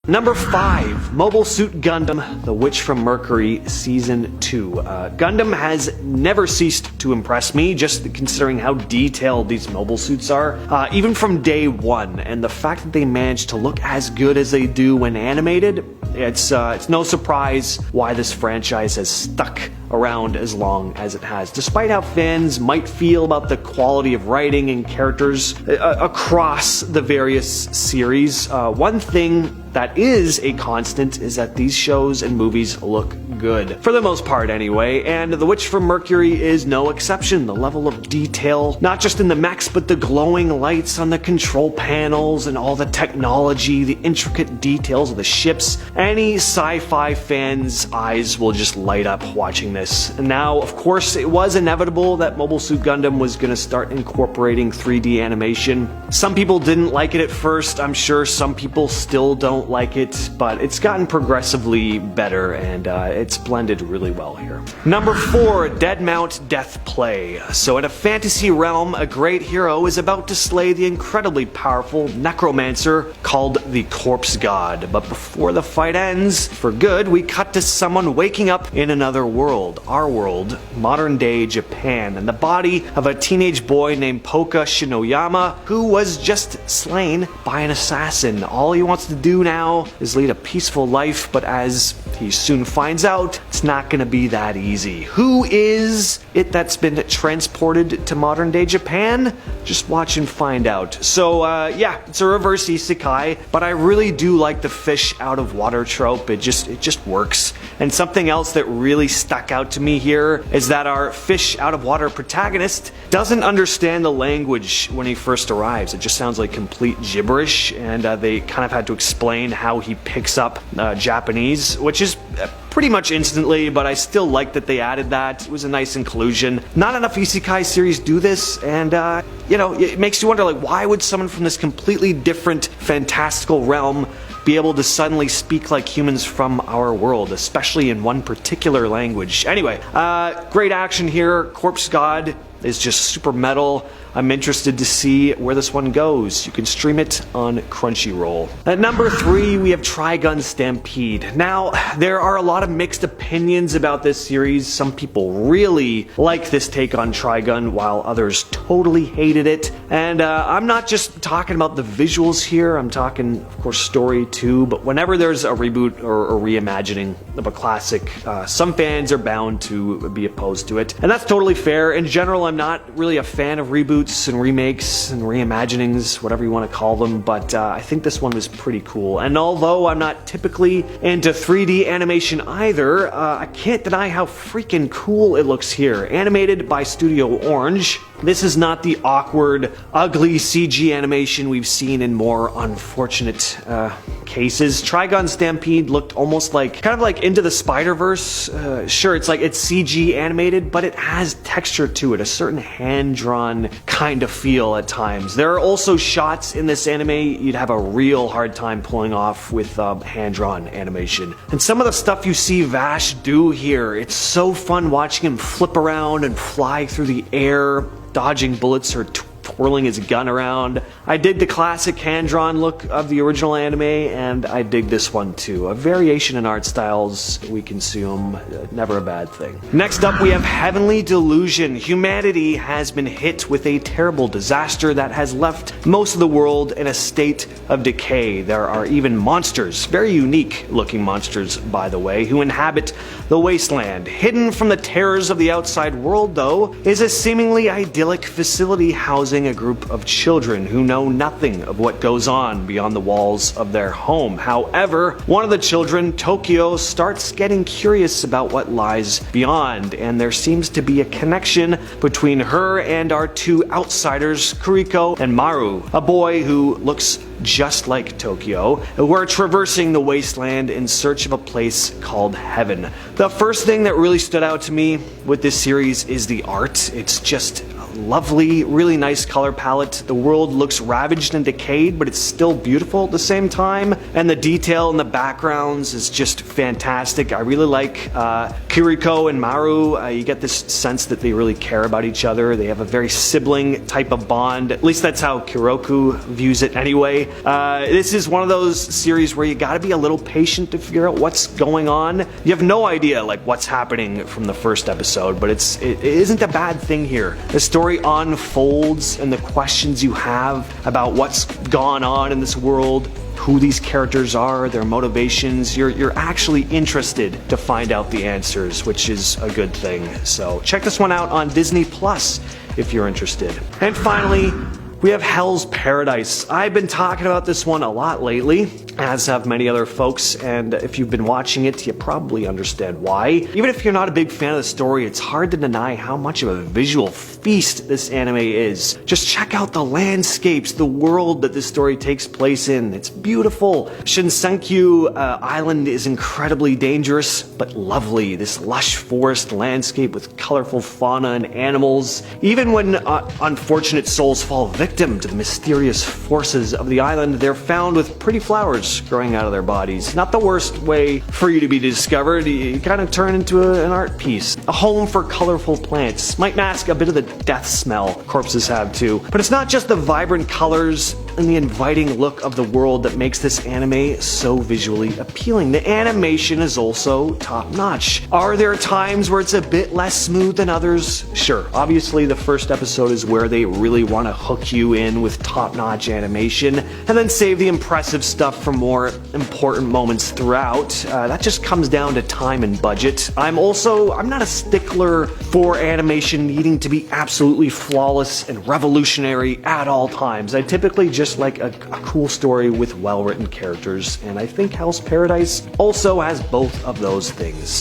Number 5, Mobile Suit Gundam, The Witch from Mercury Season 2. Gundam has never ceased to impress me, just considering how detailed these mobile suits are, even from day one, and the fact that they managed to look as good as they do when animated, it's no surprise why this franchise has stuck around as long as it has. Despite how fans might feel about the quality of writing and characters across the various series, one thing that is a constant is that these shows and movies look good. For the most part anyway, and The Witch from Mercury is no exception. The level of detail, not just in the mechs, but the glowing lights on the control panels and all the technology, the intricate details of the ships. Any sci-fi fan's eyes will just light up watching this. And now, of course, it was inevitable that Mobile Suit Gundam was going to start incorporating 3D animation. Some people didn't like it at first. I'm sure some people still don't like it, but it's gotten progressively better, and it's blended really well here. Number 4, Dead Mount Death Play. So in a fantasy realm, a great hero is about to slay the incredibly powerful necromancer called the Corpse God. But before the fight ends for good, we cut to someone waking up in another world. Our world, modern day Japan, and the body of a teenage boy named Poka Shinoyama, who was just slain by an assassin. All he wants to do now is lead a peaceful life, but as he soon finds out, it's not going to be that easy. Who is it that's been transported to modern day Japan? Just watch and find out. So yeah, it's a reverse isekai, but I really do like the fish out of water trope. It just works. And something else that really stuck out to me here is that our fish out of water protagonist doesn't understand the language when he first arrives. It just sounds like complete gibberish, and they kind of had to explain how he picks up Japanese, which is pretty much instantly, but I still like that they added that. It was a nice inclusion. Not enough isekai series do this, and you know, it makes you wonder, like, why would someone from this completely different fantastical realm be able to suddenly speak like humans from our world, especially in one particular language? Anyway, great action here. Corpse God is just super metal. I'm interested to see where this one goes. You can stream it on Crunchyroll. At number 3, we have Trigun Stampede. Now, there are a lot of mixed opinions about this series. Some people really like this take on Trigun, while others totally hated it. And I'm not just talking about the visuals here. I'm talking, of course, story too. But whenever there's a reboot or a reimagining of a classic, some fans are bound to be opposed to it. And that's totally fair. In general, I'm not really a fan of reboots and remakes and reimaginings, whatever you want to call them, but I think this one was pretty cool. And although I'm not typically into 3D animation either, I can't deny how freaking cool it looks here. Animated by Studio Orange, this is not the awkward, ugly CG animation we've seen in more unfortunate cases. Trigun Stampede looked almost like, kind of like Into the Spider-Verse. Sure, it's CG animated, but it has texture to it, a certain hand-drawn kind of feel at times. There are also shots in this anime you'd have a real hard time pulling off with hand-drawn animation. And some of the stuff you see Vash do here, it's so fun watching him flip around and fly through the air, dodging bullets or twirling his gun around. I dig the classic hand-drawn look of the original anime, and I dig this one too. A variation in art styles we consume, never a bad thing. Next up, we have Heavenly Delusion. Humanity has been hit with a terrible disaster that has left most of the world in a state of decay. There are even monsters, very unique looking monsters by the way, who inhabit the wasteland. Hidden from the terrors of the outside world though, is a seemingly idyllic facility housing a group of children who know nothing of what goes on beyond the walls of their home. However, one of the children, Tokyo, starts getting curious about what lies beyond, and there seems to be a connection between her and our two outsiders, Kuriko and Maru, a boy who looks just like Tokyo. We're traversing the wasteland in search of a place called Heaven. The first thing that really stood out to me with this series is the art. It's just lovely, really nice color palette. The world looks ravaged and decayed, but it's still beautiful at the same time. And the detail in the backgrounds is just fantastic. I really like Kiriko and Maru. You get this sense that they really care about each other. They have a very sibling type of bond. At least that's how Kiroku views it anyway. This is one of those series where you gotta be a little patient to figure out what's going on. You have no idea like what's happening from the first episode, but it isn't a bad thing here. The story unfolds, and the questions you have about what's gone on in this world, who these characters are, their motivations, you're actually interested to find out the answers, which is a good thing. So check this one out on Disney Plus if you're interested. And finally, we have Hell's Paradise. I've been talking about this one a lot lately, as have many other folks, and if you've been watching it, you probably understand why. Even if you're not a big fan of the story, it's hard to deny how much of a visual feast this anime is. Just check out the landscapes, the world that this story takes place in. It's beautiful. Shinsenkyu Island is incredibly dangerous, but lovely. This lush forest landscape with colorful fauna and animals. Even when unfortunate souls fall victim to the mysterious forces of the island, they're found with pretty flowers growing out of their bodies. Not the worst way for you to be discovered. You kind of turn into an art piece. A home for colorful plants. Might mask a bit of the death smell corpses have too. But it's not just the vibrant colors and the inviting look of the world that makes this anime so visually appealing. The animation is also top-notch. Are there times where it's a bit less smooth than others? Sure. Obviously, the first episode is where they really want to hook you in with top-notch animation, and then save the impressive stuff for more important moments throughout. That just comes down to time and budget. I'm not a stickler for animation needing to be absolutely flawless and revolutionary at all times. I typically just like a cool story with well-written characters, and I think Hell's Paradise also has both of those things.